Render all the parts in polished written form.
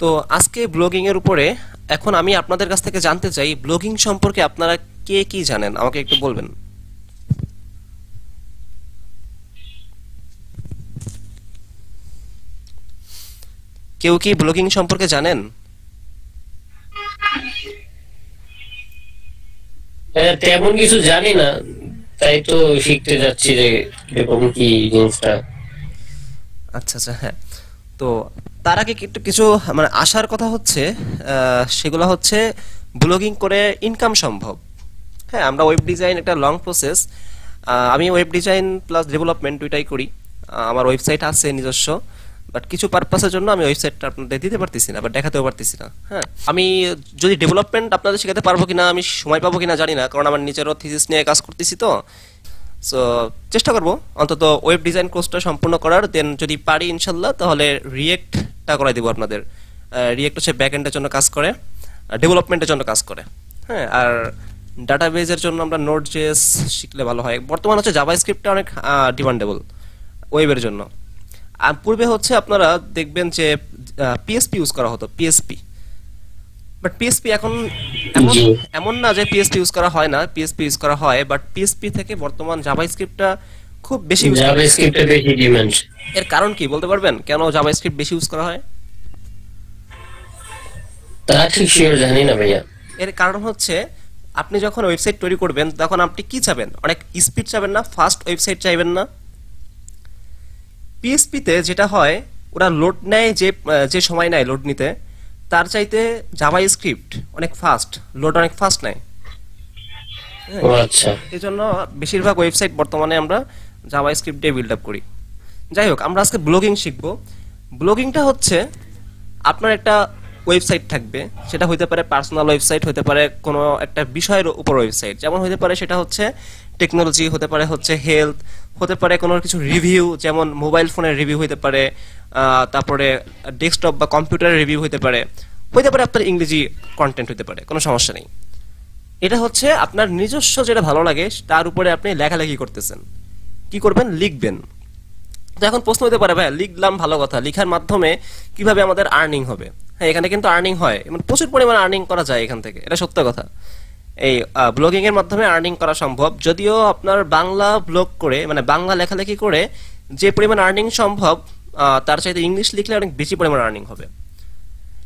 তো আজকে ব্লগিং এর উপরে এখন আমি আপনাদের কাছ থেকে জানতে চাই ব্লগিং সম্পর্কে আপনারা কে কি জানেন আমাকে একটু বলবেন। কেউ কি ব্লগিং সম্পর্কে জানেন? তেমন কিছু জানি না, তাই তো শিখতে যাচ্ছি যে এরকম কি জিনিসটা। আচ্ছা আচ্ছা, হ্যাঁ। তো তার আগে একটু কিছু মানে আসার কথা হচ্ছে, সেগুলো হচ্ছে ব্লগিং করে ইনকাম সম্ভব। হ্যাঁ, আমরা ওয়েব ডিজাইন একটা লং প্রসেস। আমি ওয়েব ডিজাইন প্লাস ডেভেলপমেন্ট দুইটাই করি। আমার ওয়েবসাইট আছে নিজস্ব, বাট কিছু পারপাসের জন্য আমি ওয়েবসাইটটা আপনাদের দিতে পারতেছি না বা দেখাতেও পারতেছি না। হ্যাঁ, আমি যদি ডেভেলপমেন্ট আপনাদের শেখাতে পারবো কিনা, আমি সময় পাবো কিনা জানি না, কারণ আমার নিজেরও থিসিস নিয়ে কাজ করতেছি। তো সো চেষ্টা করব অন্তত ওয়েব ডিজাইন কোর্সটা সম্পূর্ণ করার। দেন যদি পারি ইনশাল্লাহ তাহলে রিয়েক্টটা করাই দেবো আপনাদের। রিয়েক্ট হচ্ছে ব্যাক এন্ডের জন্য কাজ করে, ডেভেলপমেন্টের জন্য কাজ করে। হ্যাঁ, আর ডাটাবেজের জন্য আমরা নোড জেএস শিখলে ভালো হয়। বর্তমানে হচ্ছে জাভাস্ক্রিপ্টটা অনেক ডিমান্ডেবল ওয়েবের জন্য। আর পূর্বে হচ্ছে আপনারা দেখবেন যে পিএসপি ইউজ করা হতো, পিএসপি। বাট পিএসপি এখন এমন জি, এমন না যে পিএসপি ইউজ করা হয় না, পিএসপি ইউজ করা হয়, বাট পিএসপি থেকে বর্তমান জাভাস্ক্রিপ্টটা খুব বেশি ইউজ করা হয়। জাভাস্ক্রিপ্টে বেশি ডিমান্ড। এর কারণ কি বলতে পারবেন, কেন জাভাস্ক্রিপ্ট বেশি ইউজ করা হয়? তা ঠিক শিওর জানি না ভাইয়া। এর কারণ হচ্ছে আপনি যখন ওয়েবসাইট তৈরি করবেন তখন আপনি কি চাবেন, অনেক স্পিড চাবেন না, ফাস্ট ওয়েবসাইট চাইবেন না। পিএসপিতে যেটা হয়, ওরা লোড নেয় যে সময় নেয় লোড নিতে, তার চাইতে জাভাস্ক্রিপ্ট অনেক ফাস্ট, লোড অনেক ফাস্ট নেয়। হ্যাঁ, ও আচ্ছা। এই জন্য বেশিরভাগ ওয়েবসাইট বর্তমানে আমরা জাভাস্ক্রিপ্ট দিয়ে বিল্ড আপ করি। যাই হোক, আমরা আজকে ব্লগিং শিখবো। ব্লগিংটা হচ্ছে আপনার একটা ওয়েবসাইট থাকবে, সেটা হইতে পারে পার্সোনাল ওয়েবসাইট, হতে পারে কোনো একটা বিষয়ের উপর ওয়েবসাইট, যেমন হতে পারে সেটা হচ্ছে টেকনোলজি, হতে পারে হচ্ছে হেলথ, হতে পারে কোনো কিছু রিভিউ, যেমন মোবাইল ফোনের রিভিউ হতে পারে, তারপরে ডেস্কটপ বা কম্পিউটারের রিভিউ হতে পারে আপনার ইংরেজি কন্টেন্ট হতে পারে, কোনো সমস্যা নেই। এটা হচ্ছে আপনার নিজস্ব যেটা ভালো লাগে তার উপরে আপনি লেখালেখি করতেছেন। কি করবেন? লিখবেন। তো এখন প্রশ্ন হতে পারে, ভাই লিখলাম ভালো কথা, লিখার মাধ্যমে কিভাবে আমাদের আর্নিং হবে? হ্যাঁ, এখানে কিন্তু আর্নিং হয়, মানে প্রচুর পরিমাণে আর্নিং করা যায় এখান থেকে, এটা সত্য কথা। এই ব্লগিং এর মাধ্যমে আর্নিং করা সম্ভব, যদিও আপনার বাংলা ব্লগ করে মানে বাংলা লেখালেখি করে যে পরিমাণ আর্নিং সম্ভব, তার চাইতে ইংলিশ লিখলে অনেক বেশি পরিমাণ আর্নিং হবে।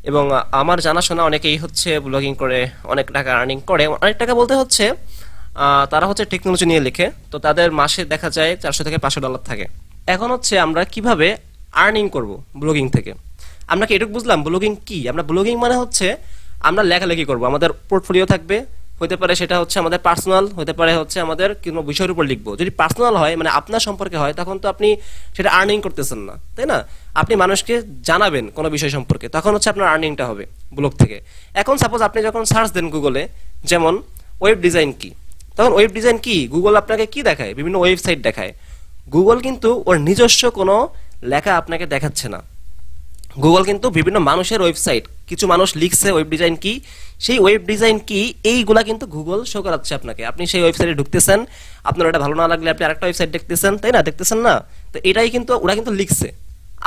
এবং আমার জানাশোনা অনেকেই হচ্ছে ব্লগিং করে অনেক টাকা আর্নিং করে। অনেক টাকা বলতে হচ্ছে তারা হচ্ছে টেকনোলজি নিয়ে লিখে, তো তাদের মাসে দেখা যায় $400 থেকে $500 থাকে। এখন হচ্ছে আমরা কিভাবে আর্নিং করব ব্লগিং থেকে। আমরা কি এটুকু বুঝলাম ব্লগিং কি? আমরা ব্লগিং মানে হচ্ছে আমরা লেখালেখি করব, আমাদের পোর্টফোলিও থাকবে, হতে পারে সেটা হচ্ছে আমাদের পার্সোনাল, হতে পারে হচ্ছে আমাদের কোনো বিষয়ের উপর লিখবো। যদি পার্সোনাল হয় মানে আপনার সম্পর্কে হয়, তখন তো আপনি সেটা আর্নিং করতেছেন না, তাই না? আপনি মানুষকে জানাবেন কোনো বিষয় সম্পর্কে, তখন হচ্ছে আপনার আর্নিংটা হবে ব্লগ থেকে। এখন সাপোজ আপনি যখন সার্চ দেন গুগলে, যেমন ওয়েব ডিজাইন কি, তখন ওয়েব ডিজাইন কি গুগল আপনাকে কি দেখায়? বিভিন্ন ওয়েবসাইট দেখায়। গুগল কিন্তু ওর নিজস্ব কোনো লেখা আপনাকে দেখাচ্ছে না। গুগল কিন্তু বিভিন্ন মানুষের ওয়েবসাইট, কিছু মানুষ লিখছে ওয়েব ডিজাইন কি, সেই ওয়েব ডিজাইন কি এইগুলা কিন্তু গুগল শো করাচ্ছে আপনাকে। আপনি সেই ওয়েবসাইটে ঢুকতেছেন, আপনার ওটা ভালো না লাগলে আপনি আরেকটা ওয়েবসাইট দেখতেছেন, তাই না? দেখতেছেন না? তো এটাই কিন্তু ওরা কিন্তু লিখছে,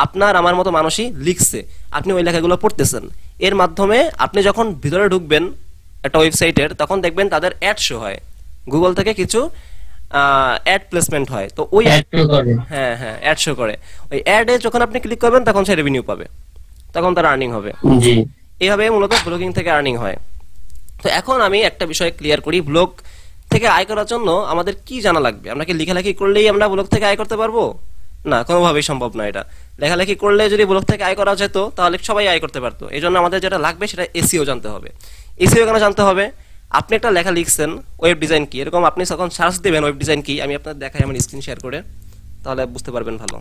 আপনার আমার মতো মানুষই লিখছে, আপনি ওই লেখাগুলো পড়তেছেন। এর মাধ্যমে আপনি যখন ভিতরে ঢুকবেন একটা ওয়েবসাইটের, তখন দেখবেন তাদের অ্যাড শো হয়, গুগল থেকে কিছু অ্যাড প্লেসমেন্ট হয়। তো ওই অ্যাড তো করে। হ্যাঁ হ্যাঁ, অ্যাড শো করে। ওই অ্যাডে যখন আপনি ক্লিক করবেন তখন সে রেভিনিউ পাবে, তখন তার আর্নিং হবে। জি। এইভাবে মূলত ব্লগিং থেকে আর্নিং হয়। তো এখন আমি একটা বিষয় ক্লিয়ার করি, ব্লগ থেকে আয় করার জন্য আমাদের কি জানা লাগবে? আমরা কি লেখালেখি করলেই আমরা ব্লগ থেকে আয় করতে পারবো? না, কোনোভাবেই সম্ভব না এটা। লেখালেখি করলে যদি ব্লগ থেকে আয় করা যেত তাহলে সবাই আয় করতে পারতো। এই জন্য আমাদের যেটা লাগবে সেটা এসইও জানতে হবে। এসইও কেন জানতে হবে? আপনি একটা লেখা লিখছেন ওয়েব ডিজাইন কি, এরকম আপনি যখন সার্চ দিবেন ওয়েব ডিজাইন কি, আমি আপনার দেখাই আমার স্ক্রিন শেয়ার করে, তাহলে বুঝতে পারবেন ভালো।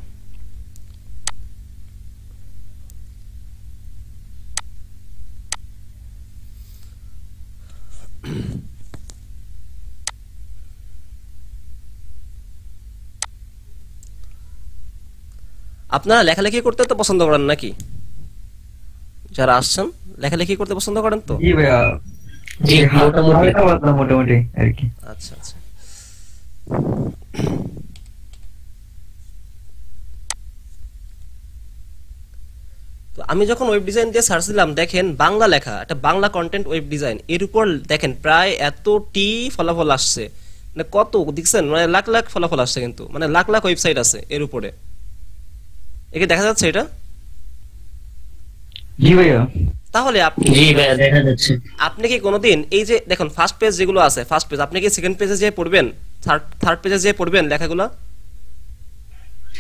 আপনারা লেখালেখি করতে তো পছন্দ করেন নাকি? যারা আসছেন লেখালেখি করতে পছন্দ করেন তো? জি ভাইয়া। জি, এই মোটামুটি। হালকা পাতলা মোটামুটি আর কি। আচ্ছা আচ্ছা। তো আমি যখন ওয়েব ডিজাইন দিয়ে সার্চ দিলাম, দেখেন বাংলা লেখা, একটা বাংলা কন্টেন্ট ওয়েব ডিজাইন, এর উপর দেখেন প্রায় এতটি ফলাফল আসছে, মানে কত দেখছেন, মানে লাখ লাখ ফলাফল আসছে, কিন্তু মানে লাখ লাখ ওয়েবসাইট আছে এর উপরে। একে দেখা যাচ্ছে এটা? জি ভাইয়া। তাহলে আপনি জি ভাইয়া দেখা যাচ্ছে। আপনি কি কোনোদিন এই যে দেখুন ফার্স্ট পেজ যেগুলো আছে, ফার্স্ট পেজ, আপনি কি সেকেন্ড পেজে যেয়ে পড়বেন, থার্ড পেজে যেয়ে পড়বেন লেখাগুলো?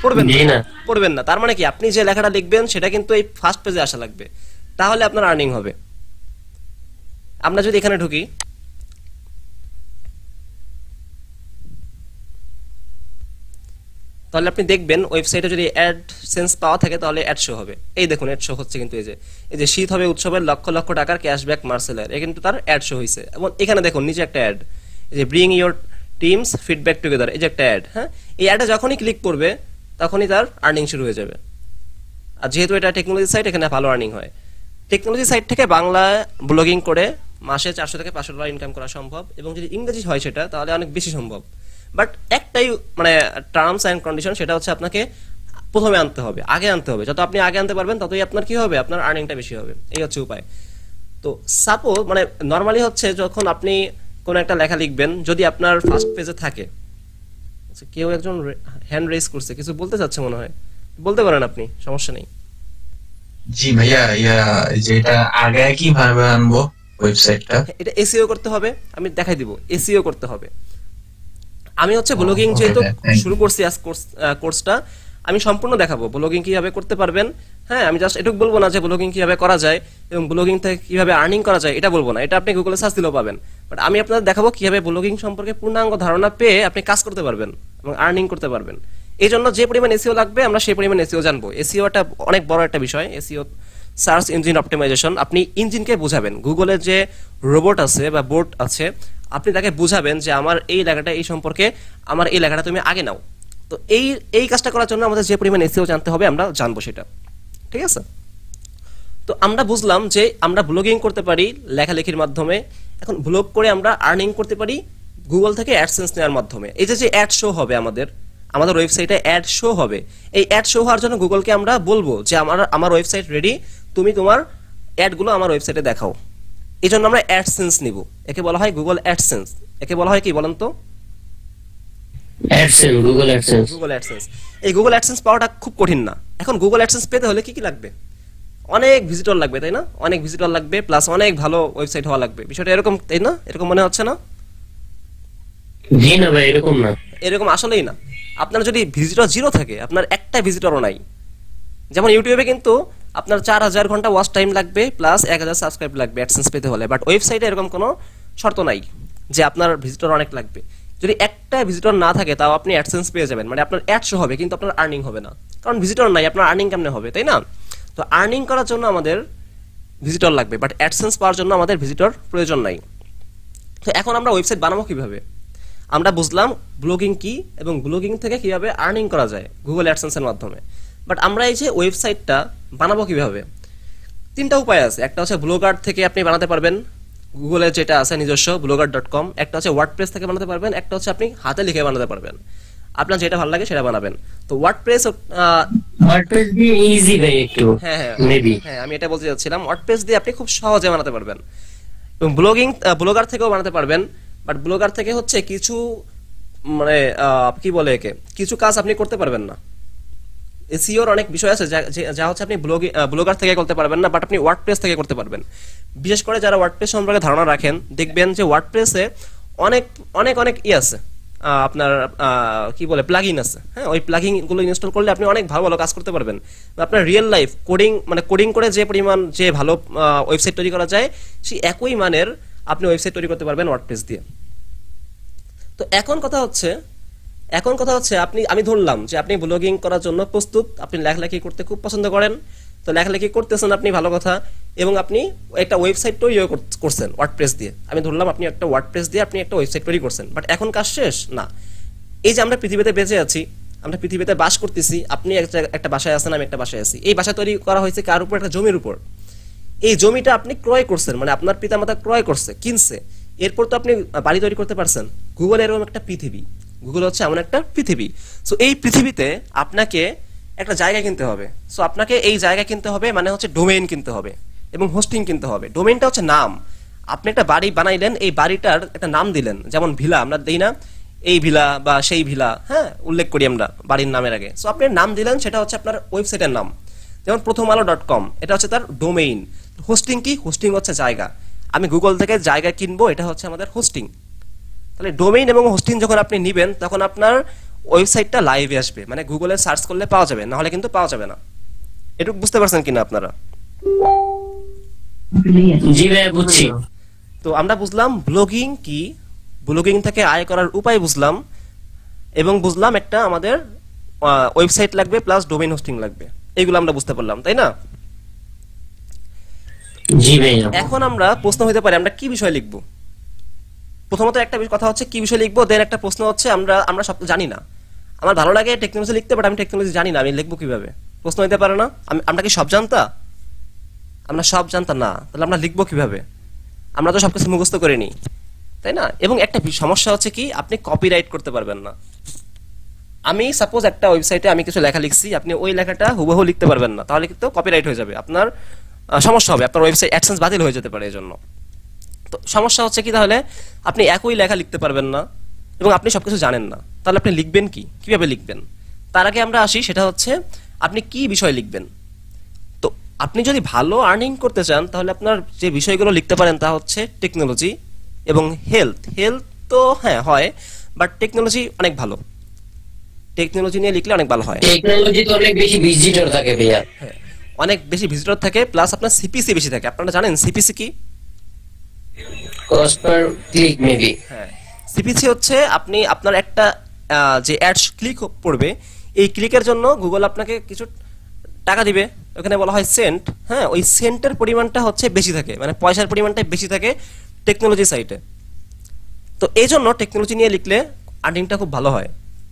পড়বেন জি না, না। পড়বেন না। তার মানে কি আপনি যে লেখাটা লিখবেন সেটা কিন্তু এই ফার্স্ট পেজে আসা লাগবে, তাহলে আপনার আর্নিং হবে। আমরা যদি এখানে ঢুকি, তাহলে আপনি দেখবেন ওয়েবসাইটে যদি অ্যাডসেন্স পাওয়া থাকে তাহলে অ্যাড শো হবে। এই দেখুন অ্যাড শো হচ্ছে, কিন্তু এই যে শীত হবে উৎসবের লক্ষ লক্ষ টাকার ক্যাশব্যাক মার্সেলার, এ কিন্তু তার অ্যাড শো হয়েছে। এবং এখানে দেখুন নিচে একটা অ্যাড, এই যে bring your teams feedback together, এই যে একটা অ্যাড। হ্যাঁ, এই অ্যাডে যখনই ক্লিক করবে তখনই তার আর্নিং শুরু হয়ে যাবে। আর যেহেতু এটা টেকনোলজি সাইট, এখানে ভালো আর্নিং হয়। টেকনোলজি সাইট থেকে বাংলা ব্লগিং করে মাসে 400 থেকে 500 ডলার ইনকাম করা সম্ভব, এবং যদি ইংরেজি হয় সেটা তাহলে অনেক বেশি সম্ভব। বাট একটাই মানে টার্মস অ্যান্ড কন্ডিশন, সেটা হচ্ছে আপনাকে প্রথমে আনতে হবে, আগে আনতে হবে। যত আপনি আগে আনতে পারবেন ততই আপনার কি হবে, আপনার আর্নিংটা বেশি হবে। এই হচ্ছে উপায়। তো সাপোজ মানে নর্মালি হচ্ছে যখন আপনি কোনো একটা লেখা লিখবেন, যদি আপনার ফার্স্ট পেজে থাকে, আচ্ছা কেউ একজন হ্যান্ড রেজ করছে, কিছু বলতে চাচ্ছে মনে হয়, বলতে পারেন আপনি, সমস্যা নেই। জি ভাইয়া, যেটা আগে কিভাবে আনবো ওয়েবসাইটটা? এটা এসইও করতে হবে, আমি দেখাই দিব। এসইও করতে হবে। আমি হচ্ছে ব্লগিং okay, যেহেতু thank you. শুরু করছি আজ কোর্সটা, আমি সম্পূর্ণ দেখাবো ব্লগিং কিভাবে করতে পারবেন। হ্যাঁ, আমি জাস্ট এটুকু বলবো না যে ব্লগিং কিভাবে করা যায় এবং ব্লগিং থেকে কিভাবে আর্নিং করা যায়, এটা বলবো না, এটা আপনি গুগলে সার্চ দিলেও পাবেন। বাট আমি আপনাদের দেখাবো কিভাবে ব্লগিং সম্পর্কে পূর্ণাঙ্গ ধারণা পেয়ে আপনি কাজ করতে পারবেন এবং আর্নিং করতে পারবেন। এই জন্য যে পরিমাণ এসইও লাগবে আমরা সেই পরিমাণ এসইও জানবো। এসইওটা অনেক বড় একটা বিষয়। এসইও সার্চ ইঞ্জিন অপটিমাইজেশন, আপনি ইঞ্জিনকে বুঝাবেন, গুগলের যে রোবট আছে বা বোট আছে, আপনি তাকে বুঝাবেন যে আমার এই লেখাটা এই সম্পর্কে, আমার এই লেখাটা তুমি আগে নাও। তো এই কাজটা করার জন্য আমাদের যে পরিমাণ এসইও জানতে হবে আমরা জানবো সেটা, ঠিক আছে? তো আমরা বুঝলাম যে আমরা ব্লগিং করতে পারি লেখালেখির মাধ্যমে। এখন ব্লগ করে আমরা আর্নিং করতে পারি গুগল থেকে অ্যাডসেন্স নেওয়ার মাধ্যমে। এই যে অ্যাড শো হবে আমাদের ওয়েবসাইটে অ্যাড শো হবে, এই অ্যাড শো হওয়ার জন্য গুগলকে আমরা বলবো যে আমার ওয়েবসাইট রেডি, তুমি তোমার অ্যাডগুলো আমার ওয়েবসাইটে দেখাও। এই জন্য আমরা অ্যাডসেন্স নিব, একে বলা হয় গুগল অ্যাডসেন্স। একে বলা হয় কি বলেন তো? AdSense, Google AdSense. Google AdSense. এই গুগল অ্যাডসেন্স পাওয়াটা খুব কঠিন না। এখন গুগল অ্যাডসেন্স পেতে হলে কি কি লাগবে? অনেক ভিজিটর লাগবে, তাই না? অনেক ভিজিটর লাগবে, প্লাস অনেক ভালো ওয়েবসাইট হওয়া লাগবে। বিষয়টা এরকম, তাই না? এরকম মনে হচ্ছে না? জি না ভাই, এরকম না। এরকম আসলেই না। আপনার যদি ভিজিটর জিরো থাকে, আপনার একটা ভিজিটরও নাই, যেমন ইউটিউবে কিন্তু আপনার 4000 ঘন্টা ওয়াচ টাইম লাগবে প্লাস 1000 সাবস্ক্রাইব লাগবে অ্যাডসেন্স পেতে হলে। বাট ওয়েবসাইটে এরকম কোনো শর্ত নাই যে আপনার ভিজিটর অনেক লাগবে। যদি একটা ভিজিটর না থাকে তাও আপনি অ্যাডসেন্স পেয়ে যাবেন, মানে আপনার অ্যাড শো হবে কিন্তু আপনার আর্নিং হবে না, কারণ ভিজিটর নাই, আপনার আর্নিং কেমনে হবে, তাই না? তো আর্নিং করার জন্য আমাদের ভিজিটর লাগবে, বাট অ্যাডসেন্স পাওয়ার জন্য আমাদের ভিজিটর প্রয়োজন নাই। তো এখন আমরা ওয়েবসাইট বানাবো কিভাবে? আমরা বুঝলাম ব্লগিং কি এবং ব্লগিং থেকে কিভাবে আর্নিং করা যায় গুগল অ্যাডসেন্সের মাধ্যমে। বাট আমরা এই যে ওয়েবসাইটটা বানাবো কিভাবে, তিনটা উপায় আছে। একটা হচ্ছে ব্লগার থেকে আপনি বানাতে পারবেন, গুগলে যেটা আছে নিজস্ব blogger.com। একটা হচ্ছে ওয়ার্ডপ্রেস থেকে বানাতে পারবেন, একটা হচ্ছে আপনি হাতে লিখে বানাতে পারবেন। আপনার যেটা ভালো লাগে সেটা বানাবেন। তো ওয়ার্ডপ্রেস দিয়ে ইজি ভাই একটু। হ্যাঁ হ্যাঁ মেবি। হ্যাঁ, আমি এটা বলতে যাচ্ছিলাম, ওয়ার্ডপ্রেস দিয়ে আপনি খুব সহজে বানাতে পারবেন এবং ব্লগার থেকেও বানাতে পারবেন। বাট ব্লগার থেকে হচ্ছে কিছু মানে কি বলে একে, কিছু কাজ আপনি করতে পারবেন না। এসইওর অনেক বিষয় আছে যা হচ্ছে আপনি ব্লগার থেকে করতে পারবেন না, বাট আপনি ওয়ার্ডপ্রেস থেকে করতে পারবেন। বিশেষ করে যারা ওয়ার্ডপ্রেস সম্পর্কে ধারণা রাখেন, দেখবেন যে ওয়ার্ডপ্রেসে অনেক অনেক অনেক আছে, আপনার কি বলে প্লাগইন আছে। হ্যাঁ, ওই প্লাগইন গুলো ইনস্টল করলে আপনি অনেক ভালো ভালো কাজ করতে পারবেন। আপনার রিয়েল লাইফ কোডিং করে যে পরিমাণ যে ভালো ওয়েবসাইট তৈরি করা যায়, সেই একই মানের আপনি ওয়েবসাইট তৈরি করতে পারবেন ওয়ার্ডপ্রেস দিয়ে। তো এখন কথা হচ্ছে আমি ধরলাম যে আপনি ব্লগিং করার জন্য প্রস্তুত, আপনি লেখালেখি করতে খুব পছন্দ করেন। তো লেখালেখি করতেছেন আপনি, ভালো কথা, এবং আপনি একটা ওয়েবসাইট তৈরি করছেন ওয়ার্ডপ্রেস দিয়ে। আমি ধরলাম আপনি একটা ওয়ার্ডপ্রেস দিয়ে আপনি একটা ওয়েবসাইট তৈরি করছেন। বাট এখন কাজ শেষ না। এই যে আমরা পৃথিবীতে বেঁচে আছি, আমরা পৃথিবীতে বাস করতেছি, আপনি একটা বাসায় আছেন, আমি একটা বাসায় আছি। এই বাসা তৈরি করা হয়েছে কার উপর? একটা জমির উপর। এই জমিটা আপনি ক্রয় করছেন, মানে আপনার পিতামাতা ক্রয় করছে, কিনছে, এরপর তো আপনি বাড়ি তৈরি করতে পারছেন। গুগল এরকম একটা পৃথিবী, গুগল হচ্ছে এমন একটা পৃথিবী। সো এই পৃথিবীতে আপনাকে একটা জায়গা কিনতে হবে। সো আপনাকে এই জায়গা কিনতে হবে মানে হচ্ছে ডোমেইন কিনতে হবে এবং হোস্টিং কিনতে হবে। ডোমেইনটা হচ্ছে নাম। আপনি একটা বাড়ি বানাইলেন, এই বাড়িটার একটা নাম দিলেন, যেমন ভিলা আমরা দেই না, এই ভিলা বা সেই ভিলা, হ্যাঁ উল্লেখ করি আমরা বাড়ির নামের আগে। সো আপনি নাম দিলেন, সেটা হচ্ছে আপনার ওয়েবসাইটের নাম। যেমন প্রথমআলো.com, এটা হচ্ছে তার ডোমেইন। হোস্টিং কি? হোস্টিং হচ্ছে জায়গা। আমি গুগল থেকে জায়গা কিনবো, এটা হচ্ছে আমাদের হোস্টিং। তাহলে ডোমেইন এবং হোস্টিং যখন আপনি নেবেন তখন আপনার ওয়েবসাইটটা লাইভে আসবে, মানে গুগলে সার্চ করলে পাওয়া যাবে, না হলে কিন্তু পাওয়া যাবে না। এটুকু বুঝতে পারছেন কিনা আপনারা? জি ভাইয়া বুঝছি। তো আমরা বুঝলাম ব্লগিং কি, ব্লগিং থেকে আয় করার উপায় বুঝলাম, এবং বুঝলাম একটা আমাদের ওয়েবসাইট লাগবে প্লাস ডোমেইন হোস্টিং লাগবে। এইগুলো আমরা বুঝতে পারলাম, তাই না? জি ভাইয়া। এখন আমরা প্রশ্ন হতে পারে আমরা কি বিষয় লিখব। প্রথমত একটা কথা হচ্ছে কি বিষয় লিখবো, দেন একটা প্রশ্ন হচ্ছে আমরা সব জানি না। আমার ভালো লাগে টেকনোলজি লিখতে, বাট আমি টেকনোলজি জানি না, আমি লিখবো কিভাবে? প্রশ্ন হতে পারে না? আমরা কি সব জানতা? আমরা সব জানতা না, তাহলে আমরা লিখবো কিভাবে? আমরা তো সবকিছু মুখস্থ করে নিই, তাই না? এবং একটা সমস্যা হচ্ছে কি, আপনি কপিরাইট করতে পারবেন না। আমি সাপোজ একটা ওয়েবসাইটে আমি কিছু লেখা লিখছি, আপনি ওই লেখাটা হুবহু লিখতে পারবেন না, তাহলে কিন্তু কপিরাইট হয়ে যাবে, আপনার সমস্যা হবে, আপনার ওয়েবসাইট অ্যাডসেন্স বাতিল হয়ে যেতে পারে। এই জন্য তো সমস্যা হচ্ছে কি, তাহলে আপনি একই লেখা লিখতে পারবেন না এবং আপনি সবকিছু জানেন না, তাহলে আপনি লিখবেন কি, কিভাবে লিখবেন? তার আগে আমরা আসি, সেটা হচ্ছে আপনি কি বিষয় লিখবেন। তো আপনি যদি ভালো আর্নিং করতে চান তাহলে আপনার যে বিষয়গুলো লিখতে পারেন তা হচ্ছে টেকনোলজি এবং হেলথ। হেলথ তো হ্যাঁ হয়, বাট টেকনোলজি অনেক ভালো, টেকনোলজি নিয়ে লিখলে অনেক ভালো হয়। টেকনোলজি তো অনেক বেশি ভিজিটর থাকে ভাইয়া। হ্যাঁ, অনেক বেশি ভিজিটর থাকে, প্লাস আপনার সিপিসি বেশি থাকে। আপনারা জানেন সিপিসি কি? Cost per click maybe. হ্যাঁ, সিপিসি হচ্ছে আপনি আপনার একটা যে অ্যাডস ক্লিক পড়বে, এই ক্লিকের জন্য গুগল আপনাকে কিছু টাকা দিবে, ওখানে বলা হয় সেন্ট। হ্যাঁ, ওই সেন্টের পরিমাণটা হচ্ছে বেশি থাকে, মানে পয়সার পরিমাণটা বেশি থাকে টেকনোলজি সাইটে। তো এই জন্য টেকনোলজি নিয়ে লিখলে আর্নিংটা খুব ভালো হয়।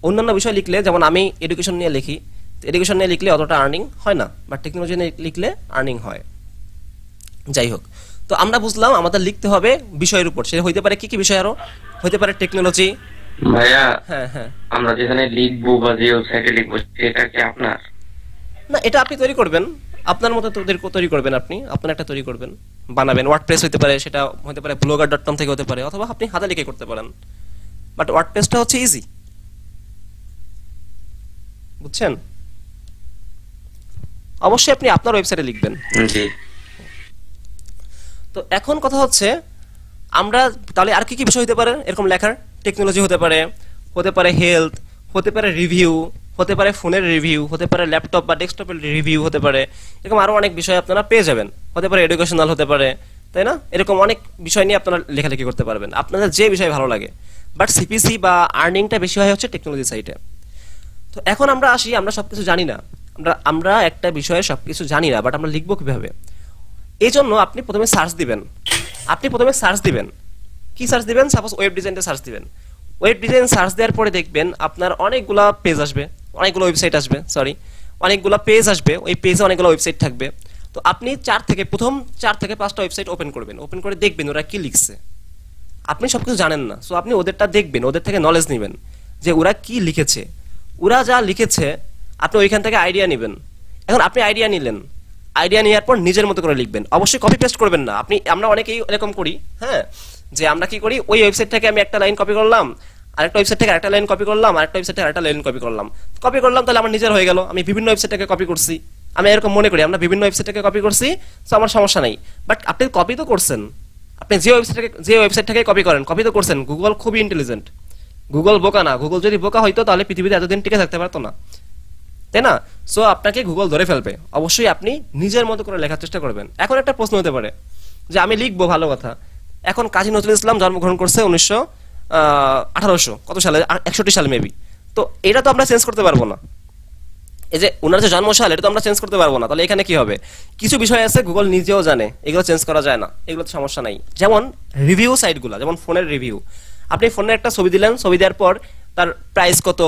অন্যান্য বিষয় লিখলে, যেমন আমি এডুকেশন নিয়ে লিখি, এডুকেশন নিয়ে লিখলে অতটা আর্নিং হয় না, বাট টেকনোলজি নিয়ে লিখলে আর্নিং হয়। যাই হোক, তো আমরা বুঝলাম আমাদের লিখতে হবে বিষয়ের উপর। সেটা হইতে পারে কি কি বিষয়, আরো হইতে পারে টেকনোলজি। ভাইয়া হ্যাঁ হ্যাঁ, আমরা যেখানে লিখবো বা যে ওয়েবসাইটে লিখবো সেটা কি আপনার? না এটা আপনি তৈরি করবেন, আপনার মতো তৈরি করবেন, আপনি আপনার একটা তৈরি করবেন, বানাবেন। ওয়ার্ডপ্রেস হতে পারে, সেটা হতে পারে blogger.com থেকে হতে পারে, অথবা আপনি হাতে লিখে করতে পারেন। বাট ওয়ার্ডপ্রেসটা হচ্ছে ইজি, বুঝছেন? অবশ্যই আপনি আপনার ওয়েবসাইটে লিখবেন। জি। তো এখন কথা হচ্ছে আমরা তাহলে আর কি কি বিষয় হতে পারে এরকম লেখার? টেকনোলজি হতে পারে, হতে পারে হেলথ, হতে পারে রিভিউ, হতে পারে ফোনের রিভিউ, হতে পারে ল্যাপটপ বা ডেস্কটপের রিভিউ, হতে পারে এরকম আরো অনেক বিষয় আপনারা পেয়ে যাবেন। হতে পারে এডুকেশনাল হতে পারে, তাই না? এরকম অনেক বিষয় নিয়ে আপনারা লেখালেখি করতে পারবেন, আপনাদের যে বিষয় ভালো লাগে। বাট সিপিসি বা আর্নিংটা বেশি হয় হচ্ছে টেকনোলজি সাইটে। তো এখন আমরা আসি, আমরা সবকিছু জানি না, আমরা একটা বিষয়ে সবকিছু জানি না, বাট আমরা লিখবো কিভাবে? এই জন্য আপনি প্রথমে সার্চ দিবেন। কি সার্চ দিবেন? সাপোজ ওয়েব ডিজাইনটা সার্চ দিবেন। ওয়েব ডিজাইন সার্চ দেওয়ার পরে দেখবেন আপনার অনেকগুলা পেজ আসবে, অনেকগুলো ওয়েবসাইট আসবে, অনেকগুলো পেজ আসবে। ওই পেজে অনেকগুলো ওয়েবসাইট থাকবে। তো আপনি প্রথম 4 থেকে 5টা ওয়েবসাইট ওপেন করবেন, ওপেন করে দেখবেন ওরা কি লিখছে। আপনি সবকিছু জানেন না, সো আপনি ওদেরটা দেখবেন, ওদের থেকে নলেজ নেবেন যে ওরা কি লিখেছে। ওরা যা লিখেছে আপনি ওইখান থেকে আইডিয়া নেবেন। এখন আপনি আইডিয়া নিলেন, আইডিয়া নেওয়ার পর নিজের মতো করে লিখবেন। অবশ্যই কপি পেস্ট করবেন না। আমরা অনেকেই এরকম করি, হ্যাঁ, যে আমরা কি করি, ওই ওয়েবসাইট থেকে আমি একটা লাইন কপি করলাম, আরেকটা ওয়েবসাইট থেকে আরেকটা লাইন কপি করলাম, আরেকটা ওয়েবসাইট থেকে আরেকটা লাইন কপি করলাম, তাহলে আমার নিজের হয়ে গেল। আমি বিভিন্ন ওয়েবসাইট থেকে কপি করছি, আমি এরকম মনে করি আমরা বিভিন্ন ওয়েবসাইট থেকে কপি করছি, তো আমার সমস্যা নাই। বাট আপনি কপি তো করছেন, আপনি যে ওয়েবসাইট থেকে কপি করেন, কপি তো করছেন। গুগল খুবই ইন্টেলিজেন্ট, গুগল বোকা না। গুগল যদি বোকা হইতো তাহলে পৃথিবীতে এতদিন টিকে থাকতে পারতো না, তাই না? সো আপনাকে গুগল ধরে ফেলবে। অবশ্যই আপনি নিজের মতো করে লেখার চেষ্টা করবেন। এখন একটা প্রশ্ন হতে পারে যে আমি লিখবো, ভালো কথা। এখন কাজী নজরুল ইসলাম জন্মগ্রহণ করছে 1800 কত সালে, 61 সালে মেবি। তো এটা তো আমরা চেঞ্জ করতে পারবো না, এই যে ওনার যে জন্মসাল, এটা তো আমরা চেঞ্জ করতে পারবো না। তাহলে এখানে কি হবে? কিছু বিষয় আছে গুগল নিজেও জানে, এগুলো চেঞ্জ করা যায় না, এগুলো তো সমস্যা নাই। যেমন রিভিউ সাইটগুলো, যেমন ফোনের রিভিউ। আপনি ফোনের একটা ছবি দিলেন, ছবি দেওয়ার পর তার প্রাইস কত,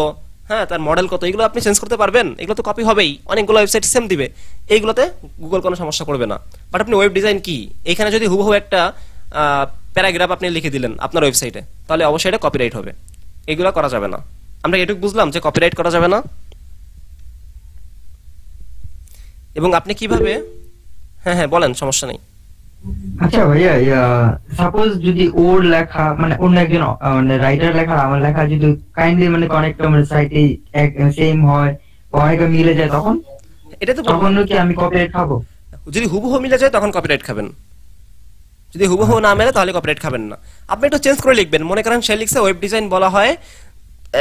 হ্যাঁ, তার মডেল কত, এগুলো আপনি চেঞ্জ করতে পারবেন। এগুলো তো কপি হবেই, অনেকগুলো ওয়েবসাইট সেম দিবে, এইগুলোতে গুগল কোনো সমস্যা করবে না। বাট আপনি ওয়েব ডিজাইন কি, এখানে যদি হুবহু একটা প্যারাগ্রাফ আপনি লিখে দিলেন আপনার ওয়েবসাইটে, তাহলে অবশ্যই এটা কপিরাইট হবে, এগুলো করা যাবে না। আমরা এটুকু বুঝলাম যে কপিরাইট করা যাবে না। এবং আপনি কিভাবে, হ্যাঁ হ্যাঁ বলেন, সমস্যা নেই। আচ্ছা ভাইয়া, সাপোজ যদি ওর লেখা মানে অন্য একজন মানে রাইটার লেখা আর আমার লেখা যদি কাইন্ডলি মানে কানেক্ট মানে সাইটে সেম হয় বা অনেকে মিলে যায়, তখন এটা তো তখন কি আমি কপিরাইট খাবো? যদি হুবহু মিলে যায় তখন কপিরাইট খাবেন, যদি হুবহু না মেলে তাহলে কপিরাইট খাবেন না। আপনি একটু চেঞ্জ করে লিখবেন। মনে করেন সে লিখছে ওয়েব ডিজাইন বলা হয়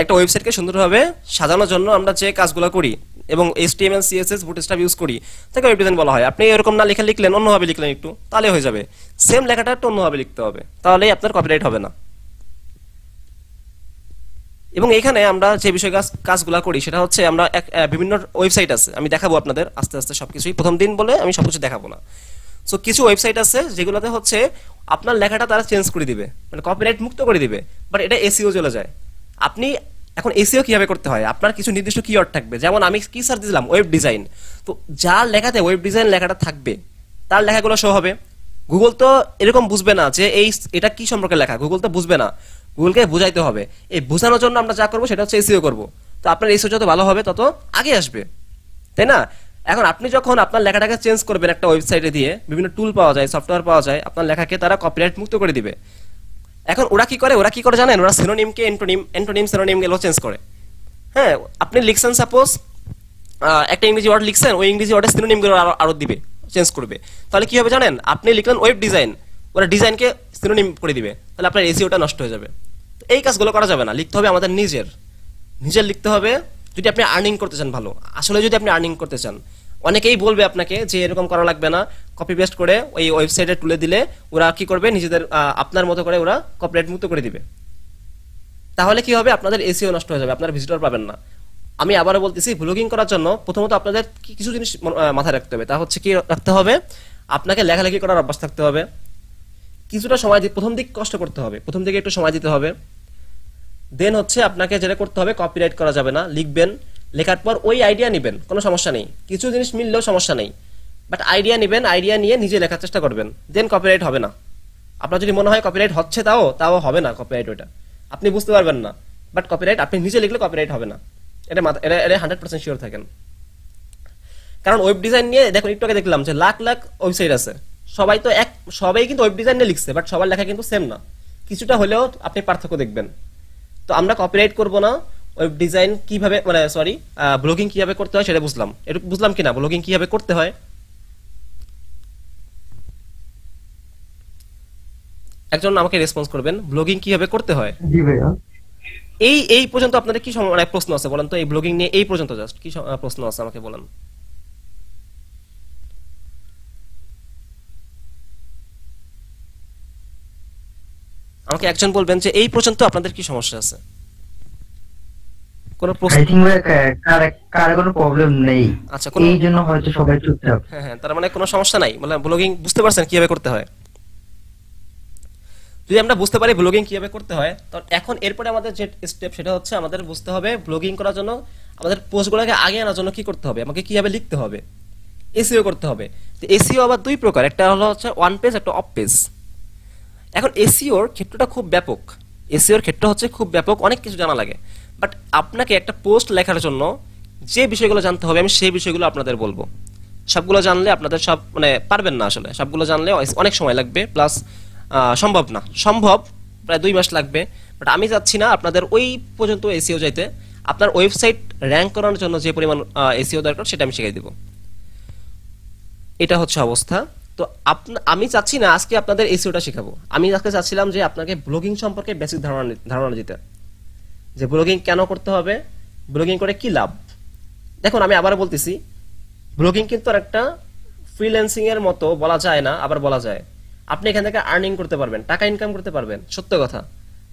একটা ওয়েবসাইটকে সুন্দরভাবে সাজানোর জন্য আমরা যে কাজগুলো করি এবং HTML CSS বুটস্ট্র্যাপ ইউজ করি তাকে ওয়েব ডিজাইন বলা হয়। আপনি এরকম না লিখে লিখলেন, অন্যভাবে লিখলেন একটু, তাহলে হয়ে যাবে। সেম লেখাটা একটু অন্যভাবে লিখতে হবে, তাহলেই আপনার কপিরাইট হবে না। এবং এখানে আমরা যে বিষয় কাজগুলো করি সেটা হচ্ছে আমরা বিভিন্ন ওয়েবসাইট আছে, আমি দেখাবো আপনাদের আস্তে আস্তে সবকিছুই, প্রথম দিন বলে আমি সবকিছু দেখাবো না। সো কিছু ওয়েবসাইট আছে যেগুলোতে হচ্ছে আপনার লেখাটা তারা চেঞ্জ করে দিবে, মানে কপিরাইট মুক্ত করে দিবে, বাট এটা এসইও চলে যায়। আপনি এখন এসইও কিভাবে করতে হয়, আপনার কিছু নির্দিষ্ট কিওয়ার্ড থাকবে। যেমন আমি কি সার্চ দিলাম, ওয়েব ডিজাইন, তো যার লেখাতে ওয়েব ডিজাইন লেখাটা থাকবে তার লেখাগুলো শো হবে। গুগল তো এরকম বুঝবে না যে এটা কি সম্পর্কে লেখা, গুগল তো বুঝবে না, গুগলকে বুঝাইতে হবে। এই বোঝানোর জন্য আমরা যা করবো সেটা হচ্ছে এসইও করবো। তো আপনার এসইও যত ভালো হবে তত আগে আসবে, তাই না? এখন আপনি যখন আপনার লেখাটাকে চেঞ্জ করবেন একটা ওয়েবসাইটে দিয়ে, বিভিন্ন টুল পাওয়া যায়, সফটওয়্যার পাওয়া যায়, আপনার লেখাকে তারা কপিরাইট মুক্ত করে দিবে। এখন ওরা কি করে জানেন? ওরা সিনোনিমকে এন্টোনিম সিনোনিম গুলো চেঞ্জ করে। হ্যাঁ, আপনি লিখছেন সাপোজ একটা ইংরেজি ওয়ার্ড লিখছেন, ওই ইংরেজি ওয়ার্ডের সিনোনিম গুলো আরো দিবে, চেঞ্জ করবে। তাহলে কি হবে জানেন? আপনি লিখলেন ওয়েব ডিজাইন, ওরা ডিজাইনকে সিনোনিম করে দিবে, তাহলে আপনার এসইওটা নষ্ট হয়ে যাবে। তো এই কাজগুলো করা যাবে না, লিখতে হবে আমাদের নিজের লিখতে হবে। যদি আপনি আর্নিং করতে চান ভালো, আসলে যদি আপনি আর্নিং করতে চান, অনেকেই বলবে আপনাকে যে এরকম করা লাগবে না, কপি পেস্ট করে ওই ওয়েবসাইটে তুলে দিলে ওরা কি করবে, নিজেদের আপনার মতো করে ওরা কপিরাইট মুক্ত করে দিবে। তাহলে কি হবে? আপনাদের এসইও নষ্ট হয়ে যাবে, আপনারা ভিজিটর পাবেন না। আমি আবারও বলতেছি, ব্লগিং করার জন্য প্রথমত আপনাদের কিছু জিনিস মাথায় রাখতে হবে। তা হচ্ছে কি রাখতে হবে? আপনাকে লেখালেখি করার অভ্যাস থাকতে হবে, কিছুটা সময় প্রথম দিক কষ্ট করতে হবে, প্রথম দিকে একটু সময় দিতে হবে। দেন হচ্ছে আপনাকে যেটা করতে হবে, কপিরাইট করা যাবে না। লিখবেন, লেখার পর ওই আইডিয়া নেবেন, কোনো সমস্যা নেই, কিছু জিনিস মিললেও সমস্যা নেই, বাট আইডিয়া নেবেন, আইডিয়া নিয়ে নিজে লেখার চেষ্টা করবেন, দেন কপিরাইট হবে না। আপনার যদি মনে হয় কপিরাইট হচ্ছে, তাও হবে না কপিরাইট, ওইটা আপনি বুঝতে পারবেন না, বাট কপিরাইট আপনি নিজে লিখলে কপিরাইট হবে না, এটা 100% শিওর থাকেন। কারণ ওয়েব ডিজাইন নিয়ে দেখুন, একটু আগে দেখলাম যে লাখ লাখ ওয়েবসাইট আছে, সবাই কিন্তু ওয়েব ডিজাইন নিয়ে লিখছে, বাট সবার লেখা কিন্তু সেম না, কিছুটা হলেও আপনি পার্থক্য দেখবেন। তো আমরা কপিরাইট করব না। ওয়েব ডিজাইন কিভাবে, মানে সরি, ব্লগিং কিভাবে করতে হয় সেটা বুঝলাম, একটু বুঝলাম কিনা ব্লগিং কিভাবে করতে হয়। একজন আমাকে রেসপন্স করবেন, ব্লগিং কিভাবে করতে হয়। জি ভাইয়া। এই পর্যন্ত আপনাদের কি মানে প্রশ্ন আছে বলেন তো? এই ব্লগিং নিয়ে এই পর্যন্ত জাস্ট কি প্রশ্ন আছে আমাকে বলেন। আমাকে একজন বলবেন যে এই পর্যন্ত আপনাদের কি সমস্যা আছে, কোনো প্রশ্ন? আই থিংক ভাইয়া কার কোনো প্রবলেম নেই, আচ্ছা, এই জন্য হয়তো সবাই চুপচাপ। হ্যাঁ হ্যাঁ, তার মানে কোনো সমস্যা নাই, মানে ব্লগিং বুঝতে পারছেন কিভাবে করতে হয়। যদি আমরা বুঝতে পারি ব্লগিং কিভাবে করতে হয়, তো এখন এরপরে আমাদের যে স্টেপ সেটা হচ্ছে আমাদের বুঝতে হবে ব্লগিং করার জন্য আমাদের পোস্টগুলোকে আগে আনার জন্য কি করতে হবে, আমাকে কিভাবে লিখতে হবে, এসইও করতে হবে। তো এসইও আবার দুই প্রকার, একটা হলো হচ্ছে ওয়ান পেজ, একটা অফ পেজ। এখন এসইওর ক্ষেত্রটা খুব ব্যাপক, এসইওর ক্ষেত্র হচ্ছে খুব ব্যাপক, অনেক কিছু জানা লাগে। বাট আপনাকে একটা পোস্ট লেখার জন্য যে বিষয়গুলো জানতে হবে আমি সেই বিষয়গুলো আপনাদের বলবো। সবগুলো জানলে আপনাদের সব মানে পারবেন না, আসলে সবগুলো জানলে অনেক সময় লাগবে, প্লাস সম্ভব না, সম্ভব প্রায় 2 মাস লাগবে। বাট আমি চাচ্ছি না আপনাদের ওই পর্যন্ত এসইও যাইতে, আপনার ওয়েবসাইট র্যাঙ্ক করানোর জন্য যে পরিমাণ এসইও দরকার সেটা আমি শিখিয়ে দিব। এটা হচ্ছে অবস্থা। তো আমি চাচ্ছি না আজকে আপনাদের এসইওটা শেখাবো, আমি আজকে চাচ্ছিলাম যে আপনাকে ব্লগিং সম্পর্কে বেসিক ধারণা দিতে, যে ব্লগিং কেন করতে হবে, ব্লগিং করে কি লাভ। দেখুন আমি আবার বলতেছি, ব্লগিং কিন্তু আর একটা ফ্রিল্যান্সিং এর মতো বলা যায় না, আবার বলা যায় আপনি এখান থেকে আর্নিং করতে পারবেন, টাকা ইনকাম করতে পারবেন, সত্য কথা।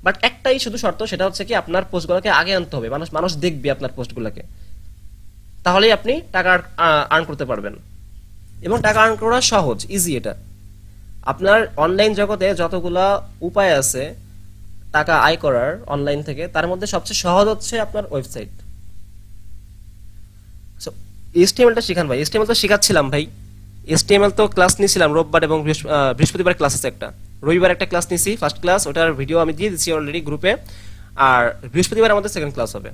বাট একটাই শুধু শর্ত, সেটা হচ্ছে কি আপনার পোস্টগুলোকে আগে আনতে হবে, মানুষ দেখবে আপনার পোস্টগুলোকে, তাহলেই আপনি টাকা আর্ন করতে পারবেন। এবং টাকা আর্ন করা সহজ, ইজি। এটা আপনার অনলাইন জগতে যতগুলা উপায় আছে টাকা আয় করার অনলাইন থেকে, তার মধ্যে সবচেয়ে সহজ হচ্ছে আপনার ওয়েবসাইট। HTML-টা শিখান ভাই, HTML তো শিখাচ্ছিলাম ভাই, HTML তো ক্লাস নিয়েছিলাম রোববার এবং বৃহস্পতিবার ক্লাস আছে একটা, রবিবার একটা ক্লাস নিয়েছি ফার্স্ট ক্লাস, ওটার ভিডিও আমি দিয়ে দিচ্ছি অলরেডি গ্রুপে, আর বৃহস্পতিবার আমাদের সেকেন্ড ক্লাস হবে।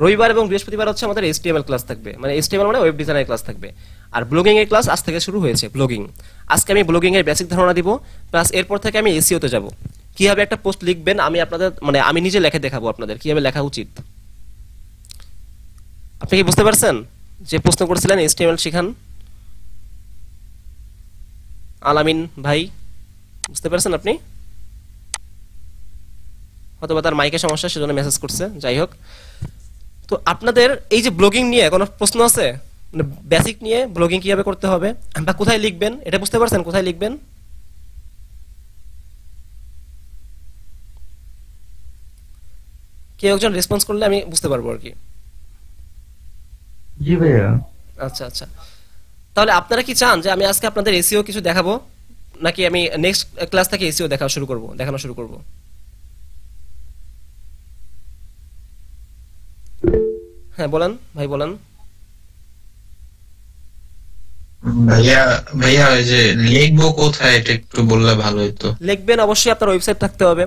রবিবার এবং বৃহস্পতিবার হচ্ছে আমাদের HTML ক্লাস থাকবে, মানে HTML মানে ওয়েব ডিজাইনের ক্লাস থাকবে। আর ব্লগিং এর ক্লাস আজ থেকে শুরু হয়েছে। ব্লগিং আজকে আমি ব্লগিং এর বেসিক ধারণা দিব, প্লাস এরপর থেকে আমি এসইও তে যাব। কিভাবে একটা পোস্ট লিখবেন আমি আপনাদের মানে আমি নিজে লিখে দেখাবো আপনাদের কিভাবে লেখা উচিত। আপনি কি বুঝতে পারছেন যে প্রশ্ন করেছিলেন HTML শিখান? আলামিন ভাই বুঝতে পারছেন আপনি? হয়তো তার মাইকের সমস্যা সেজন্য মেসেজ করছে, যাই হোক। তো আপনাদের এই যে ব্লগিং নিয়ে কোনো প্রশ্ন আছে, মানে বেসিক নিয়ে ব্লগিং কিভাবে করতে হবে বা কোথায় লিখবেন এটা বুঝতে পারছেন? কোথায় লিখবেন? কেউ একজন রেসপন্স করলে আমি বুঝতে পারবো আর কি। জি ভাইয়া। আচ্ছা আচ্ছা, তাহলে আপনারা কি চান যে আমি আজকে আপনাদের এসইও কিছু দেখাবো, নাকি আমি নেক্সট ক্লাস থেকে এসইও দেখানো শুরু করব? হ্যাঁ বলেন ভাই, বলেন। ভাইয়া ভাইয়া ওই যে লিখবো কোথায় এটা একটু বললে ভালো হতো। লিখবেন অবশ্যই আপনার ওয়েবসাইট থাকতে হবে।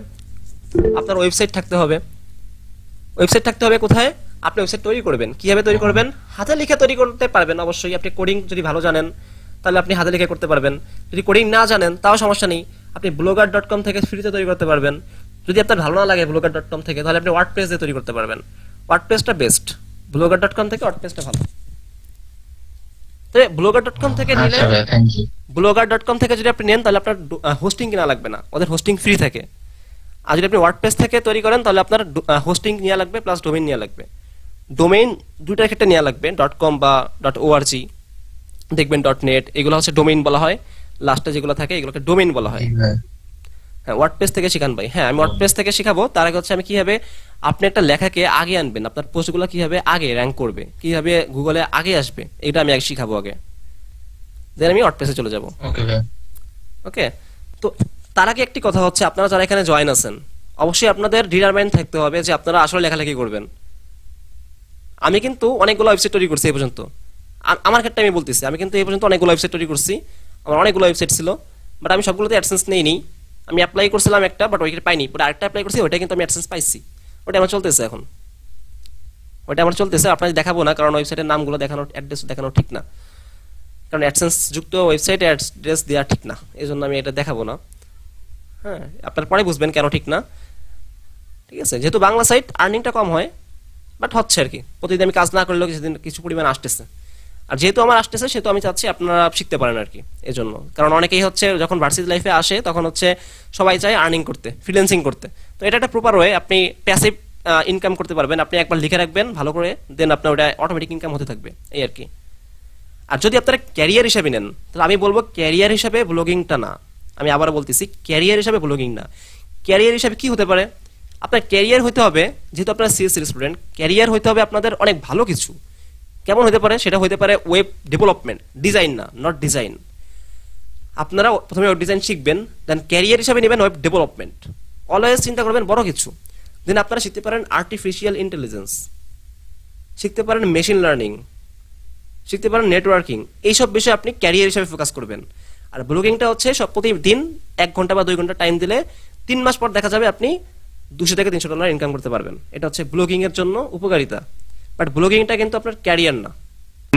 আপনার ওয়েবসাইট থাকতে হবে। ওয়েবসাইট থাকতে হবে কোথায়? আপনি ওয়েবসাইট তৈরি করবেন। কিভাবে তৈরি করবেন? হাতে লিখে তৈরি করতে পারবেন অবশ্যই। আপনি কোডিং যদি ভালো জানেন তাহলে আপনি হাতে লিখে করতে পারবেন। যদি কোডিং না জানেন তাও সমস্যা নেই, আপনি blogger.com থেকে ফ্রিতে তৈরি করতে পারবেন। যদি আপনার ভালো না লাগে blogger.com থেকে, তাহলে আপনি ওয়ার্ডপ্রেস দিয়ে তৈরি করতে পারবেন। ওয়ার্ডপ্রেসটা বেস্ট, blogger.com থেকে ওয়ার্ডপ্রেসটা ভালো। তো blogger.com থেকে নিলে, আচ্ছা ভাই থ্যাংক ইউ। blogger.com থেকে যদি আপনি নেন তাহলে আপনার হোস্টিং কিনা লাগবে না, ওদের হোস্টিং ফ্রি থাকে। আর যদি আপনি ওয়ার্ডপ্রেস থেকে তৈরি করেন তাহলে আপনার হোস্টিং নেওয়া লাগবে প্লাস ডোমেইন নেওয়া লাগবে। ডোমেইন দুইটার ক্ষেত্রে নেওয়া লাগবে, .com বা .org, দেখবেন .net, এগুলো হচ্ছে ডোমেইন বলা হয়। লাস্টে যেগুলো থাকে এগুলোকে ডোমেইন বলা হয়। হ্যাঁ ওয়ার্ডপ্রেস থেকে শিখান ভাই। হ্যাঁ আমি ওয়ার্ডপ্রেস থেকে শিখাবো। তার আগে হচ্ছে আমি কিভাবে আপনি একটা লেখাকে আগে আনবেন, আপনার পোস্টগুলো কিভাবে আগে র্যাঙ্ক করবে, কিভাবে গুগলে আগে আসবে, এটা আমি আগে শিখাবো আগে, দেন আমি ওয়ার্ডপ্রেসে চলে যাব। ওকে ভাই। ওকে, তো তার আগে একটি কথা হচ্ছে, আপনারা যারা এখানে জয়েন আছেন অবশ্যই আপনাদের ডিটারমাইন্ড থাকতে হবে যে আপনারা আসলে লেখালেখি করবেন। আমি কিন্তু অনেকগুলো ওয়েবসাইট তৈরি করছি এই পর্যন্ত। আমার ক্ষেত্রে আমি বলতেছি, আমি কিন্তু এই পর্যন্ত অনেকগুলো ওয়েবসাইট তৈরি করছি। আমার অনেকগুলো ওয়েবসাইট ছিল, বাট আমি সবগুলোতে অ্যাডসেন্স নেইনি। আমি অ্যাপ্লাই করছিলাম একটা, বাট ওইটা পাইনি। পরে আরেকটা অ্যাপ্লাই করছি, ওইটা কিন্তু আমি অ্যাডসেন্স পাইছি। ওটা আমার চলতেছে এখন, ওইটা আমার চলতেছে। আপনাদের দেখাবো না, কারণ ওয়েবসাইটের নামগুলো দেখানো, অ্যাড্রেস দেখানো ঠিক না, কারণ অ্যাডসেন্স যুক্ত ওয়েবসাইটে অ্যাড্রেস দেওয়া ঠিক না, এই জন্য আমি এটা দেখাবো না। হ্যাঁ আপনার পরে বুঝবেন কেন ঠিক না, ঠিক আছে? যেহেতু বাংলা সাইট আর্নিংটা কম হয়, বাট হচ্ছে আর কি, প্রতিদিন আমি কাজ না করলেও কিছু পরিমাণ আসতেছে। আর যেহেতু আমার আসতেছে সেহেতু আমি চাচ্ছি আপনারা শিখতে পারেন আর কি, এই জন্য। কারণ অনেকেই হচ্ছে যখন ভার্সিটি লাইফে আসে তখন হচ্ছে সবাই চায় আর্নিং করতে, ফ্রিল্যান্সিং করতে। তো এটা একটা প্রপার ওয়ে, আপনি প্যাসিভ ইনকাম করতে পারবেন। আপনি একবার লিখে রাখবেন ভালো করে, দেন আপনার ওটা অটোমেটিক ইনকাম হতে থাকবে, এই আর কি। আর যদি আপনারা ক্যারিয়ার হিসাবে নেন তাহলে আমি বলবো ক্যারিয়ার হিসাবে ব্লগিংটা না। আমি আবার বলতেছি ক্যারিয়ার হিসাবে ব্লগিং না। ক্যারিয়ার হিসাবে কি হতে পারে? আপনার ক্যারিয়ার হতে হবে, যেহেতু আপনারা সিএসসি স্টুডেন্ট, ক্যারিয়ার হতে হবে আপনাদের অনেক ভালো কিছু। কেমন হতে পারে? সেটা হতে পারে ওয়েব ডেভেলপমেন্ট, ডিজাইন না, নট ডিজাইন। আপনারা প্রথমে ওয়েব ডিজাইন শিখবেন, দেন ক্যারিয়ার হিসাবে নেবেন ওয়েব ডেভেলপমেন্ট। অলওয়েজ চিন্তা করবেন বড় কিছু। দেন আপনারা শিখতে পারেন আর্টিফিশিয়াল ইন্টেলিজেন্স, শিখতে পারেন মেশিন লার্নিং, শিখতে পারেন নেটওয়ার্কিং। এইসব বিষয়ে আপনি ক্যারিয়ার হিসাবে ফোকাস করবেন। আর ব্লগিংটা হচ্ছে সব প্রতিদিন 1 ঘন্টা বা 2 ঘন্টা টাইম দিলে 3 মাস পর দেখা যাবে আপনি $200 থেকে $300 ইনকাম করতে পারবেন। এটা হচ্ছে ব্লগিং এর জন্য উপকারিতা। বাট ব্লগিংটা কিন্তু আপনার ক্যারিয়ার না।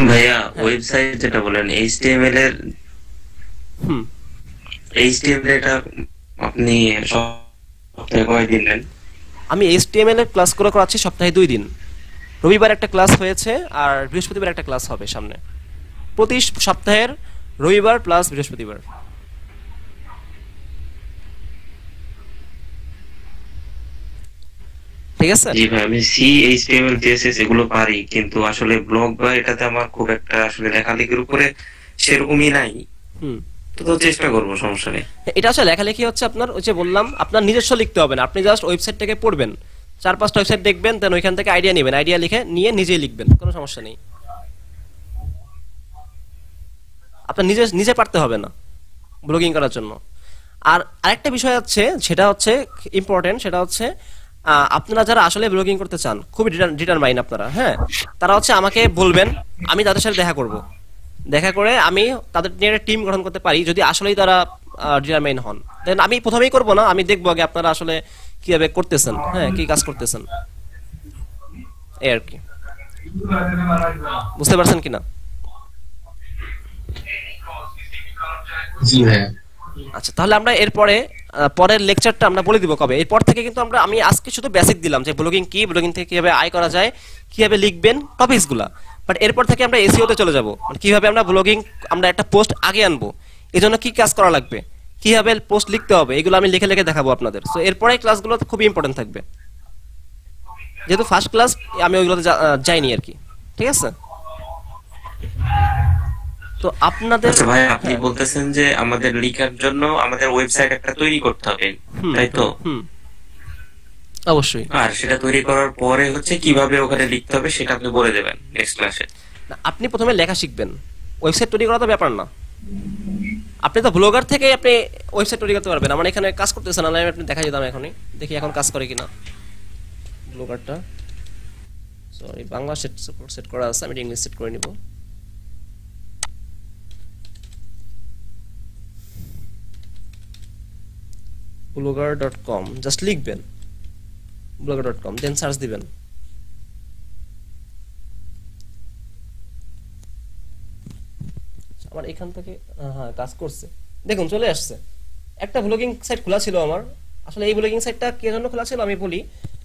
ভাইয়া ওয়েবসাইট যেটা বলেন HTML এর, HTML এটা আপনি সপ্তাহে কয়দিন নেন? আমি HTML এর ক্লাস করাচ্ছি সপ্তাহে 2 দিন। রবিবার একটা ক্লাস হয়েছে আর বৃহস্পতিবার একটা ক্লাস হবে সামনে। প্রতি সপ্তাহের রবিবার প্লাস বৃহস্পতিবার। ঠিক আছে? জি ভাই, আমি সি, HTML, CSS এগুলো পারি, কিন্তু আসলে ব্লগ বা এটাতে আমার খুব একটা আসলে লেখালেখির উপরে সেরকমই নাই। তো চেষ্টা করবো, সমস্যা নেই। এটা আসলে লেখালেখি হচ্ছে আপনার, ওই যে বললাম, আপনার নিজস্ব লিখতে হবে না। আপনি জাস্ট ওয়েবসাইটটাকে পড়বেন, 4-5টা ওয়েবসাইট দেখবেন, দেন ওইখান থেকে আইডিয়া নেবেন, আইডিয়া লিখে নিয়ে নিজেই লিখবেন, কোনো সমস্যা নেই। আপনার নিজে পারতে হবে না ব্লগিং করার জন্য। আর আরেকটা বিষয় আছে, সেটা হচ্ছে ইম্পর্টেন্ট, সেটা হচ্ছে আপনারা যারা আসলে ব্লগিং করতে চান, খুবই ডিটারমাইন আপনারা, হ্যাঁ, তারা হচ্ছে আমাকে বলবেন, আমি তাদের সাথে দেখা করব। দেখা করে আমি তাদের নিয়ে একটা টিম গঠন করতে পারি, যদি আসলেই তারা ডিটারমাইন হন। দেন আমি প্রথমেই করব না, আমি দেখবো আগে আপনারা আসলে কিভাবে করতেছেন, হ্যাঁ, কি কাজ করতেছেন, এই আর কি। বুঝতে পারছেন কিনা? জি ভাইয়া। আচ্ছা, তাহলে আমরা এরপরে পরের লেকচারটা আমরা বলে দিব কবে। এরপর থেকে কিন্তু আমি আজকে শুধু বেসিক দিলাম যে ব্লগিং কি, ব্লগিং থেকে কিভাবে আয় করা যায়, কিভাবে লিখবেন, টপিকসগুলা। বাট এরপর থেকে আমরা এসইও তে চলে যাব, মানে কিভাবে আমরা ব্লগিং, আমরা একটা পোস্ট আগে আনবো, এই জন্য কি কাজ করা লাগবে, কিভাবে পোস্ট লিখতে হবে, এগুলো আমি লিখে লিখে দেখাবো আপনাদের। সো এরপরে ক্লাসগুলো খুবই ইম্পর্টেন্ট থাকবে, যেহেতু ফার্স্ট ক্লাস আমি ওইগুলোতে যাইনি আর কি। ঠিক আছে? তো আপনাদের আচ্ছা ভাই, আপনি বলতেছেন যে আমাদের লিখার জন্য আমাদের ওয়েবসাইট একটা তৈরি করতে হবে, তাই তো? অবশ্যই। আর সেটা তৈরি করার পরে হচ্ছে কিভাবে ওখানে লিখতে হবে সেটা আপনি বলে দেবেন নেক্সট ক্লাসে। আপনি প্রথমে লেখা শিখবেন, ওয়েবসাইট তৈরি করা তো ব্যাপার না। আপনি তো ব্লগার থেকে আপনি ওয়েবসাইট তৈরি করতে পারবেন। আমার এখানে কাজ করতেছে না, আমি আপনি দেখা যেতাম এখনই, দেখি এখন কাজ করে কিনা ব্লগারটা। সরি, বাংলা সেট করা আছে, আমি ইংলিশ সেট করে নিব। blogger.com জাস্ট লিখবেন blogger.com, দেন সার্চ দিবেন। আমার এখান থেকে হ্যাঁ কাজ করছে, দেখুন চলে আসছে। একটা ব্লগিং সাইট খোলা ছিল আমার। আসলে এই ব্লগিং সাইটটা কি জন্য খোলা ছিল আমি বলি।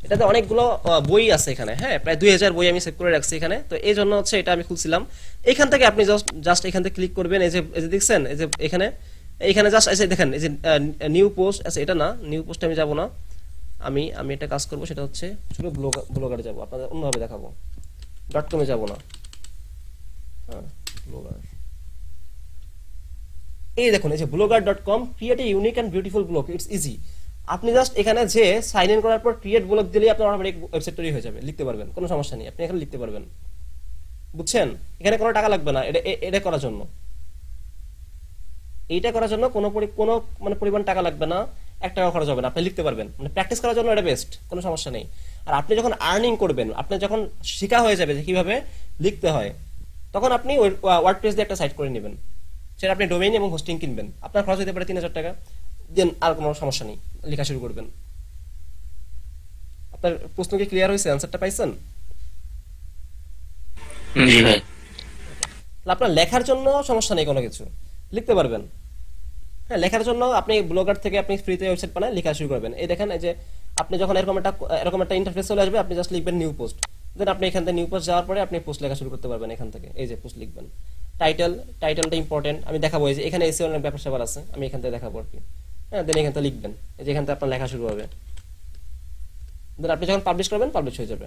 এটাতে অনেকগুলো বই আছে এখানে, হ্যাঁ প্রায় 2000 বই আমি সেভ করে রাখছি এখানে। তো এই জন্য হচ্ছে এটা আমি খুলছিলাম। এখান থেকে আপনি জাস্ট এখান থেকে ক্লিক করবেন, এই যে দেখছেন, এই যে এখানে জাস্ট এসে দেখেন, এই যে নিউ পোস্ট আছে, এটা না, নিউ পোস্টে আমি যাব না। আমি একটা কাজ করব, সেটা হচ্ছে শুধু ব্লগারে যাব, আপনাদের অন্যভাবে দেখাবো। .com এ যাব না, হ্যাঁ ব্লগার। এই দেখুন, এই যে blogger.com, create a unique and beautiful blog, it's easy. আপনি জাস্ট এখানে যে সাইন ইন করার পর ক্রিয়েট ব্লগ দিলেই আপনার অটোমেটিক ওয়েবসাইট তৈরি হয়ে যাবে, লিখতে পারবেন, কোনো সমস্যা নেই, আপনি এখানে লিখতে পারবেন। বুঝছেন? এখানে কোনো টাকা লাগবে না এটা করার জন্য। এইটা করার জন্য কোনো মানে পরিমাণ টাকা লাগবে না, 1 টাকা খরচ হবে না, আপনি লিখতে পারবেন। মানে প্র্যাকটিস করার জন্য এটা বেস্ট, কোনো সমস্যা নেই। আর আপনি যখন আর্নিং করবেন, আপনি যখন শেখা হয়ে যাবে যে কিভাবে লিখতে হয়, তখন আপনি ওয়ার্ডপ্রেস দিয়ে একটা সাইট করে নেবেন। সেটা আপনি ডোমেইন এবং হোস্টিং কিনবেন, আপনার খরচ হতে পারে 3000 টাকা, দেন আর কোনো সমস্যা নেই, লেখা শুরু করবেন। আপনার প্রশ্ন কি ক্লিয়ার হয়েছে? অ্যানসারটা পাইছেন? জি ভাই। আপনার লেখার জন্য সমস্যা নেই, কোনো কিছু লিখতে পারবেন। হ্যাঁ, লেখার জন্য আপনি ব্লগার থেকে আপনি ফ্রিতে ওয়েবসাইট বানায় লেখা শুরু করবেন। এই দেখেন, এই যে আপনি যখন এরকম একটা ইন্টারফেস চলে আসবে, আপনি জাস্ট লিখবেন নিউ পোস্ট, দেন আপনি এখান থেকে নিউ পোস্ট যাওয়ার পরে আপনি পোস্ট লেখা শুরু করতে পারবেন। এখান থেকে এই যে পোস্ট লিখবেন, টাইটেলটা ইম্পর্টেন্ট, আমি দেখাবো। এই যে এখানে এসে অনেক ব্যাপার স্যাপার আছে, আমি এখান থেকে দেখাবো আর কি। হ্যাঁ, দেন এখান থেকে লিখবেন, এই যে এখান থেকে আপনার লেখা শুরু হবে, দেন আপনি যখন পাবলিশ করবেন, পাবলিশ হয়ে যাবে।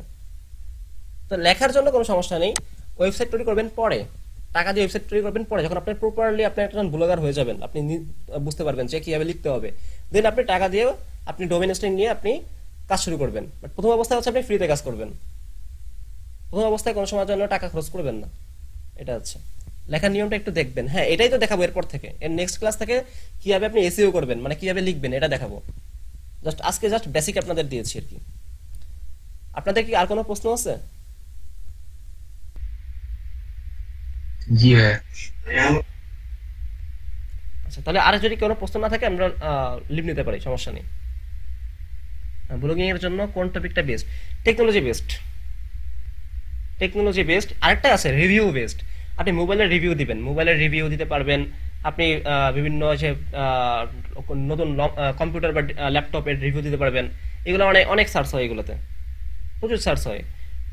তো লেখার জন্য কোনো সমস্যা নেই। ওয়েবসাইট তৈরি করবেন পরে, টাকা দিয়ে ওয়েবসাইট তৈরি করবেন পরে, যখন আপনি প্রপারলি আপনি একজন ব্লগার হয়ে যাবেন, আপনি বুঝতে পারবেন যে কিভাবে লিখতে হবে, দেন আপনি টাকা দিয়ে আপনি ডোমেইন হোস্টিং নিয়ে আপনি কাজ শুরু করবেন। বাট প্রথম অবস্থায় হচ্ছে আপনি ফ্রিতে কাজ করবেন, প্রথম অবস্থায় কোনো সময়ের জন্য টাকা খরচ করবেন না। এটা হচ্ছে লেখার নিয়মটা একটু দেখবেন। হ্যাঁ, এটাই তো দেখাবো এরপর থেকে। এর নেক্সট ক্লাস থেকে কিভাবে আপনি এসইও করবেন, মানে কিভাবে লিখবেন, এটা দেখাবো। আজকে জাস্ট বেসিক আপনাদের দিয়েছি আর কি। আপনাদের কি আর কোনো প্রশ্ন আছে? জি ভাই। আচ্ছা, তাহলে আর যদি কোনো প্রশ্ন না থাকে আমরা লিভ নিতে পারি, সমস্যা নেই। ব্লগিং এর জন্য কোন টপিকটা বেস্ট? Technology best. আরেকটা আছে রিভিউ বেস্ট। আপনি মোবাইলের রিভিউ দিবেন, মোবাইলের রিভিউ দিতে পারবেন। আপনি বিভিন্ন যে নতুন কম্পিউটার বা ল্যাপটপের রিভিউ দিতে পারবেন। এগুলো অনেক সার্চ হয়, এগুলোতে প্রচুর সার্চ হয়।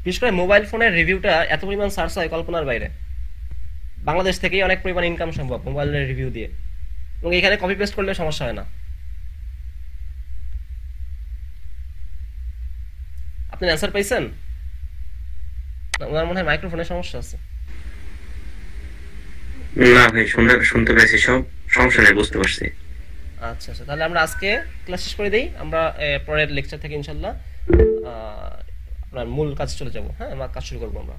বিশেষ করে মোবাইল ফোনের রিভিউটা এত পরিমাণ সার্চ হয় কল্পনার বাইরে। বাংলাদেশ থেকেই অনেক পরিমাণ ইনকাম সম্ভব মোবাইলের রিভিউ দিয়ে, এবং এখানে কপি পেস্ট করলে সমস্যা হয় না। আপনি অ্যান্সার পাইছেন? ওনার মনে হয় মাইক্রোফোনের সমস্যা আছে। না ভাই, শুনতে পেয়েছি, সব সমস্যা নেই, বুঝতে পারছি। আচ্ছা, তাহলে আমরা আজকে ক্লাস শেষ করে দেই। আমরা পরের লেকচার থেকে ইনশাল্লাহ আপনার মূল কাজ চলে যাব। হ্যাঁ, কাজ শুরু করবো আমরা।